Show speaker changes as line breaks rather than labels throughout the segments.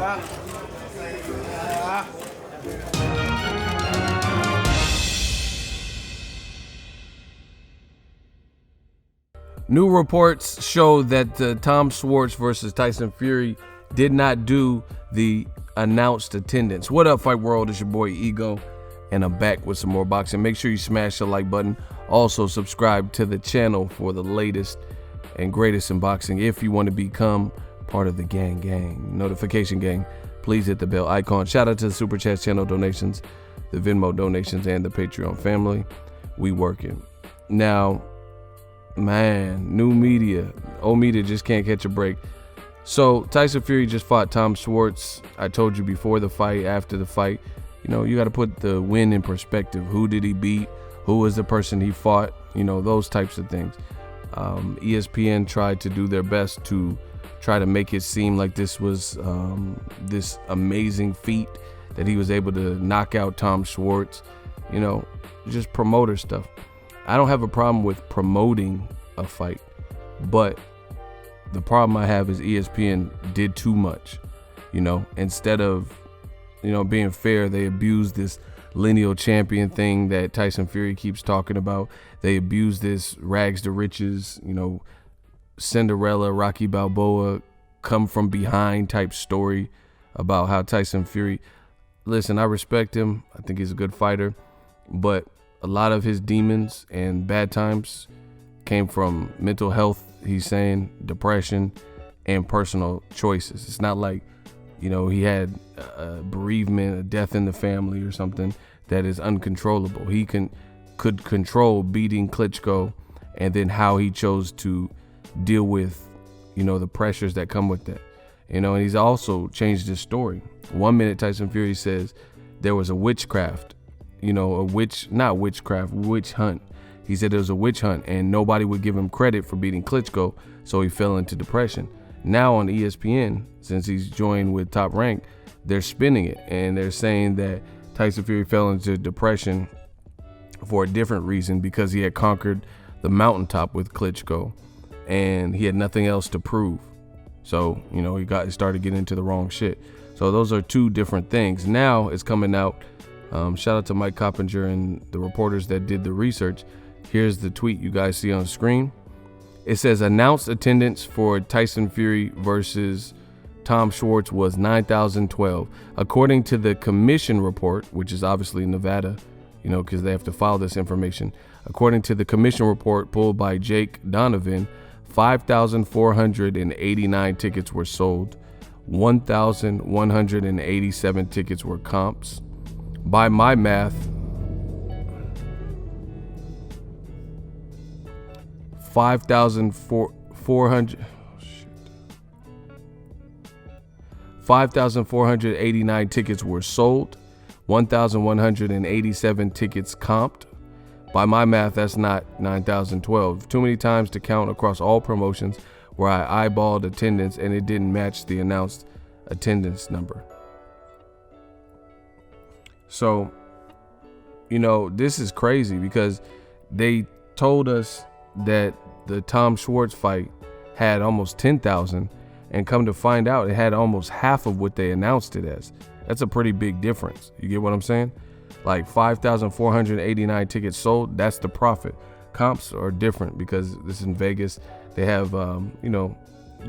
New reports show that Tom Schwartz versus Tyson Fury did not do the announced attendance. What up, Fight World? It's your boy Ego, and I'm back with some more boxing. Make sure you smash the like button. Also, subscribe to the channel for the latest and greatest in boxing. If you want to become part of the gang, notification gang, please hit the bell icon. Shout out to the Super Chat channel donations, the Venmo donations, and the Patreon family. We working. Now, man, new media. Old media just can't catch a break. So Tyson Fury just fought Tom Schwartz. I told you before the fight, after the fight, you got to put the win in perspective. Who did he beat? Who was the person he fought? Those types of things. ESPN tried to do their best to try to make it seem like this was this amazing feat that he was able to knock out Tom Schwartz. Just promoter stuff. I don't have a problem with promoting a fight, but the problem I have is ESPN did too much. Instead of, being fair, they abused this lineal champion thing that Tyson Fury keeps talking about. They abused this rags to riches, Cinderella, Rocky Balboa, come from behind type story about how Tyson Fury, listen, I respect him. I think he's a good fighter, but a lot of his demons and bad times came from mental health, he's saying, depression, and personal choices. It's not like, he had a bereavement, a death in the family or something that is uncontrollable. He could control beating Klitschko, and then how he chose to deal with, the pressures that come with that. And he's also changed his story. 1 minute Tyson Fury says there was a witchcraft, witch hunt. He said there was a witch hunt and nobody would give him credit for beating Klitschko, so he fell into depression. Now on ESPN, since he's joined with Top Rank, they're spinning it and they're saying that Tyson Fury fell into depression for a different reason, because he had conquered the mountaintop with Klitschko and he had nothing else to prove. So, he started getting into the wrong shit. So those are two different things. Now it's coming out. Shout out to Mike Coppinger and the reporters that did the research. Here's the tweet you guys see on the screen. It says announced attendance for Tyson Fury versus Tom Schwartz was 9,012. According to the commission report, which is obviously Nevada, because they have to file this information. According to the commission report pulled by Jake Donovan, 5,489 tickets were sold. 1,187 tickets were comps. By my math, 5,489 tickets were sold. 1,187 tickets comped. By my math, that's not 9,012. Too many times to count across all promotions where I eyeballed attendance and it didn't match the announced attendance number. So, this is crazy because they told us that the Tom Schwartz fight had almost 10,000, and come to find out it had almost half of what they announced it as. That's a pretty big difference. You get what I'm saying? Like 5,489 tickets sold, that's the profit. Comps are different because this is in Vegas. They have,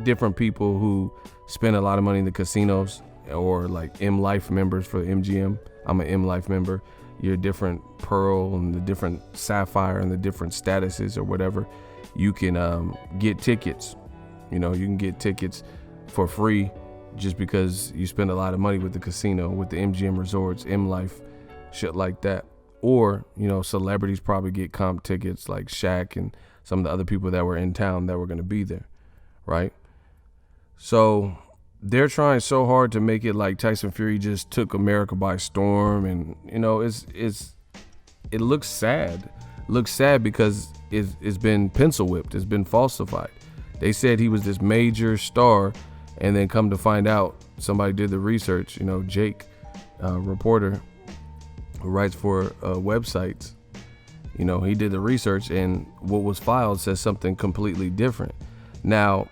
different people who spend a lot of money in the casinos, or like M Life members for MGM. I'm an M Life member. Your different Pearl and the different Sapphire and the different statuses or whatever. You can get tickets. You can get tickets for free just because you spend a lot of money with the casino, with the MGM resorts, M Life, shit like that. Or, celebrities probably get comp tickets like Shaq and some of the other people that were in town that were going to be there, right? So they're trying so hard to make it like Tyson Fury just took America by storm, and it looks sad. It looks sad because it's been pencil whipped. It's been falsified. They said he was this major star, and then come to find out, somebody did the research. Jake, reporter who writes for websites, he did the research, and what was filed says something completely different. Now,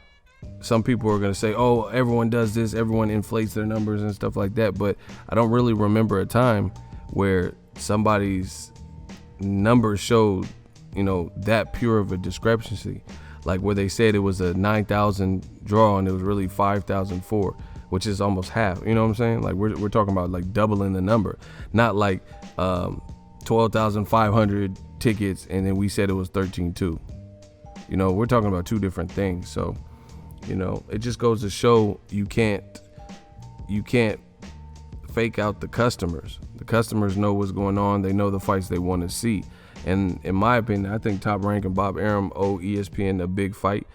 some people are going to say, oh, everyone does this, everyone inflates their numbers and stuff like that. But I don't really remember a time where somebody's numbers showed, that pure of a discrepancy. Like where they said it was a 9,000 draw and it was really 5,004, which is almost half. You know what I'm saying? Like we're talking about like doubling the number, not like 12,500 tickets and then we said it was 13.2. We're talking about two different things. So, it just goes to show you can't fake out the customers. The customers know what's going on. They know the fights they want to see. And in my opinion, I think Top Rank and Bob Arum owe ESPN a big fight.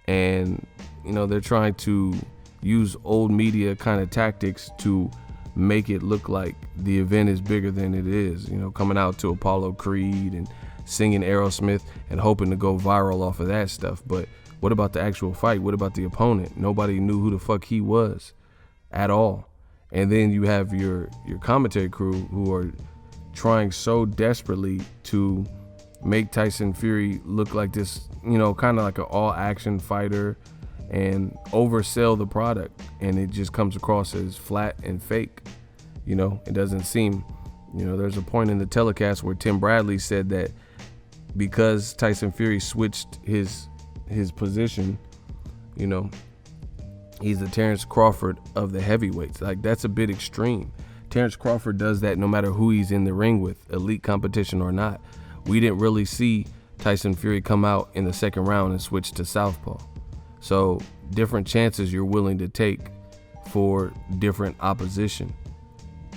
And, they're trying to use old media kind of tactics to make it look like the event is bigger than it is. Coming out to Apollo Creed and singing Aerosmith and hoping to go viral off of that stuff. But what about the actual fight? What about the opponent? Nobody knew who the fuck he was at all. And then you have your commentary crew who are trying so desperately to make Tyson Fury look like this, kind of like an all-action fighter and oversell the product. And it just comes across as flat and fake. It doesn't seem, there's a point in the telecast where Tim Bradley said that because Tyson Fury switched his position, he's the Terrence Crawford of the heavyweights. Like, that's a bit extreme. Terrence Crawford does that no matter who he's in the ring with, elite competition or not. We didn't really see Tyson Fury come out in the second round and switch to southpaw. So different chances you're willing to take for different opposition.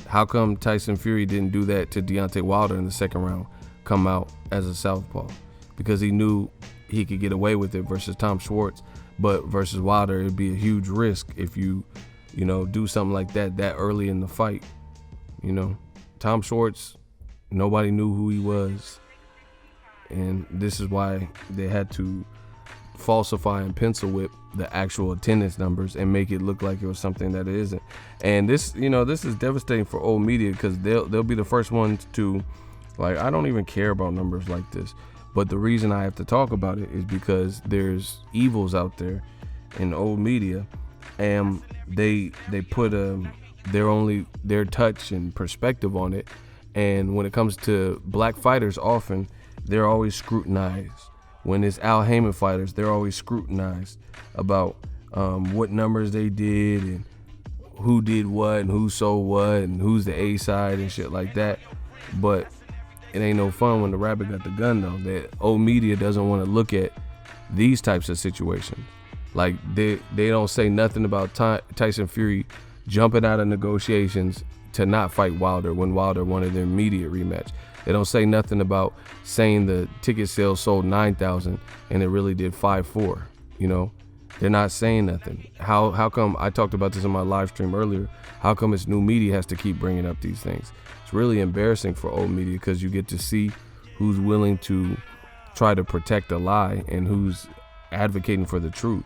How come Tyson Fury didn't do that to Deontay Wilder in the second round, come out as a southpaw? Because he knew he could get away with it versus Tom Schwartz, but versus Wilder, it'd be a huge risk if you do something like that early in the fight. Tom Schwartz, nobody knew who he was. And this is why they had to falsify and pencil whip the actual attendance numbers and make it look like it was something that it isn't. And this is devastating for old media because they'll be the first ones to, like, I don't even care about numbers like this. But the reason I have to talk about it is because there's evils out there in old media, and they put their touch and perspective on it. And when it comes to black fighters, often they're always scrutinized. When it's Al Heyman fighters, they're always scrutinized about what numbers they did and who did what and who sold what and who's the A side and shit like that. But it ain't no fun when the rabbit got the gun, though. That old media doesn't want to look at these types of situations. Like, they don't say nothing about Tyson Fury jumping out of negotiations to not fight Wilder when Wilder wanted their immediate rematch. They don't say nothing about saying the ticket sales sold 9,000 and it really did 5.4. They're not saying nothing. How come, I talked about this in my live stream earlier, how come it's new media has to keep bringing up these things? It's really embarrassing for old media because you get to see who's willing to try to protect a lie and who's advocating for the truth.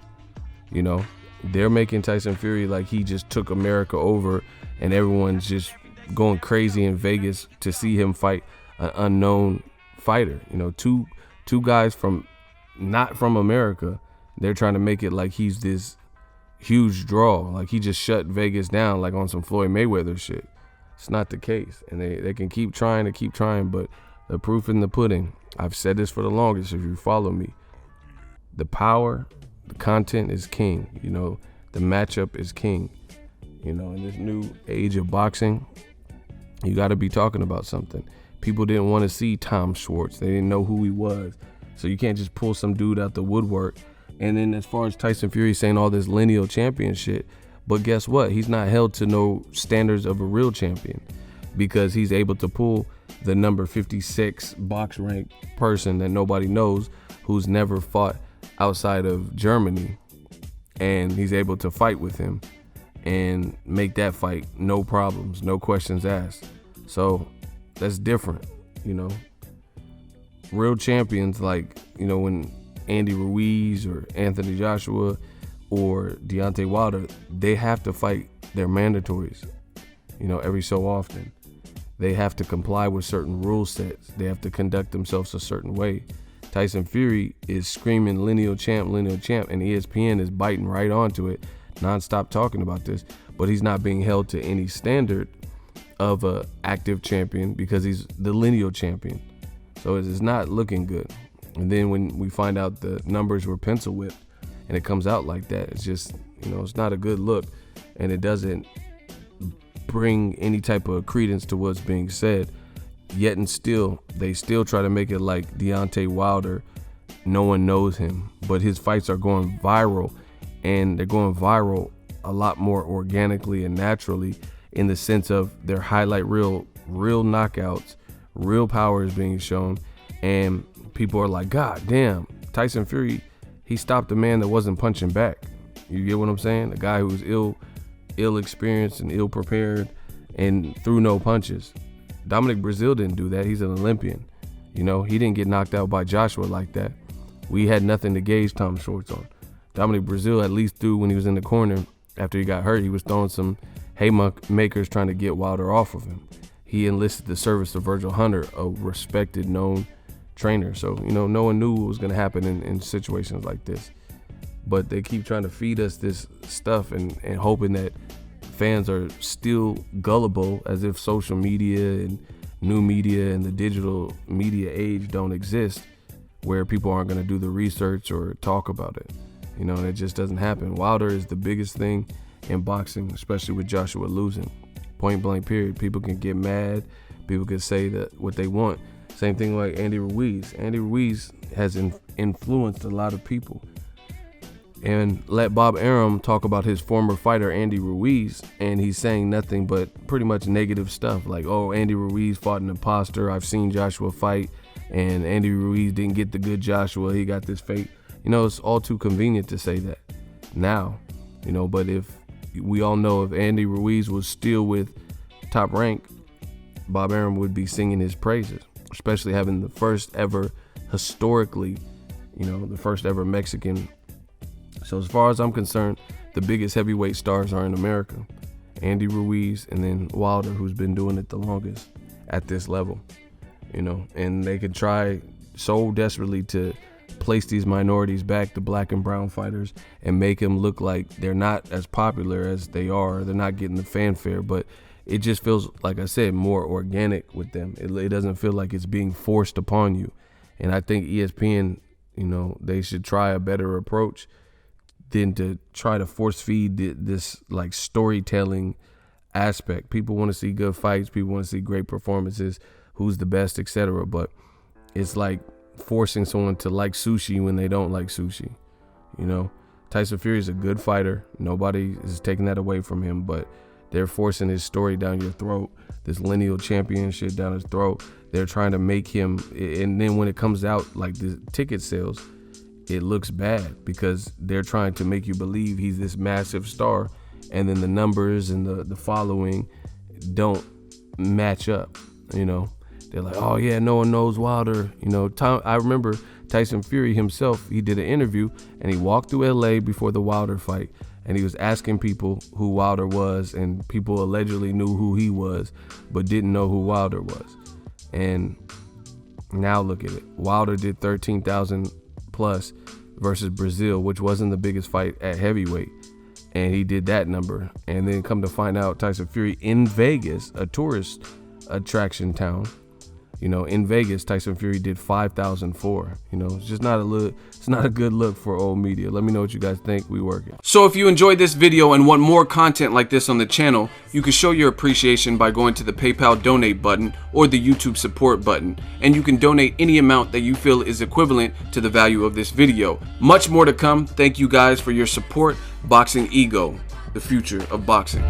They're making Tyson Fury like he just took America over and everyone's just going crazy in Vegas to see him fight an unknown fighter. Two guys from not from America. They're trying to make it like he's this huge draw, like he just shut Vegas down like on some Floyd Mayweather shit. It's not the case, and they can keep trying, but the proof in the pudding. I've said this for the longest, if you follow me. The power, the content is king. The matchup is king. In this new age of boxing, you got to be talking about something. People didn't want to see Tom Schwartz. They didn't know who he was. So you can't just pull some dude out the woodwork. And then as far as Tyson Fury saying all this lineal champion shit, but guess what? He's not held to no standards of a real champion because he's able to pull the number 56 box rank person that nobody knows who's never fought outside of Germany. And he's able to fight with him and make that fight no problems, no questions asked. So that's different, Real champions like, when Andy Ruiz or Anthony Joshua or Deontay Wilder, they have to fight their mandatories, every so often. They have to comply with certain rule sets. They have to conduct themselves a certain way. Tyson Fury is screaming lineal champ, and ESPN is biting right onto it, nonstop talking about this, but he's not being held to any standard of a active champion because he's the lineal champion. So it's not looking good. And then when we find out the numbers were pencil whipped and it comes out like that, it's just, it's not a good look, and it doesn't bring any type of credence to what's being said. Yet and still, they still try to make it like Deontay Wilder, no one knows him, but his fights are going viral, and they're going viral a lot more organically and naturally in the sense of their highlight reel, real knockouts, real power is being shown, and people are like, God damn, Tyson Fury, he stopped a man that wasn't punching back. You get what I'm saying? A guy who was ill experienced and ill prepared and threw no punches. Dominic Breazeale didn't do that. He's an Olympian. He didn't get knocked out by Joshua like that. We had nothing to gauge Tom Schwartz on. Dominic Breazeale at least threw when he was in the corner after he got hurt. He was throwing some haymakers trying to get Wilder off of him. He enlisted the service of Virgil Hunter, a respected, known trainer. So, no one knew what was going to happen in situations like this. But they keep trying to feed us this stuff and hoping that fans are still gullible, as if social media and new media and the digital media age don't exist, where people aren't going to do the research or talk about it. And it just doesn't happen. Wilder is the biggest thing in boxing, especially with Joshua losing. Point blank period. People can get mad. People can say that what they want. Same thing like Andy Ruiz. Andy Ruiz has influenced a lot of people. And let Bob Arum talk about his former fighter, Andy Ruiz, and he's saying nothing but pretty much negative stuff like, oh, Andy Ruiz fought an imposter. I've seen Joshua fight, and Andy Ruiz didn't get the good Joshua. He got this fake. It's all too convenient to say that now, but if we all know if Andy Ruiz was still with Top Rank, Bob Arum would be singing his praises, especially having the first ever, historically, the first ever Mexican. So as far as I'm concerned, the biggest heavyweight stars are in America. Andy Ruiz and then Wilder, who's been doing it the longest at this level, and they could try so desperately to place these minorities back, the black and brown fighters, and make them look like they're not as popular as they are. They're not getting the fanfare, but it just feels, like I said, more organic with them. It doesn't feel like it's being forced upon you. And I think ESPN, they should try a better approach than to try to force feed this like storytelling aspect. People want to see good fights. People want to see great performances, who's the best, etc. But it's like forcing someone to like sushi when they don't like sushi. Tyson Fury is a good fighter. Nobody is taking that away from him, but they're forcing his story down your throat, this lineal championship down his throat. They're trying to make him, and then when it comes out, like the ticket sales, it looks bad because they're trying to make you believe he's this massive star, and then the numbers and the following don't match up. They're like, oh yeah, no one knows Wilder. I remember Tyson Fury himself, he did an interview and he walked through LA before the Wilder fight, and he was asking people who Wilder was, and people allegedly knew who he was but didn't know who Wilder was. And now look at it. Wilder did 13,000 plus versus Breazeale, which wasn't the biggest fight at heavyweight, and he did that number. And then come to find out, Tyson Fury in Vegas, a tourist attraction town, in Vegas, Tyson Fury did 5,004. It's just it's not a good look for old media. Let me know what you guys think. We working. So if you enjoyed this video and want more content like this on the channel, you can show your appreciation by going to the PayPal donate button or the YouTube support button, and you can donate any amount that you feel is equivalent to the value of this video. Much more to come. Thank you guys for your support. Boxing Ego, the future of boxing.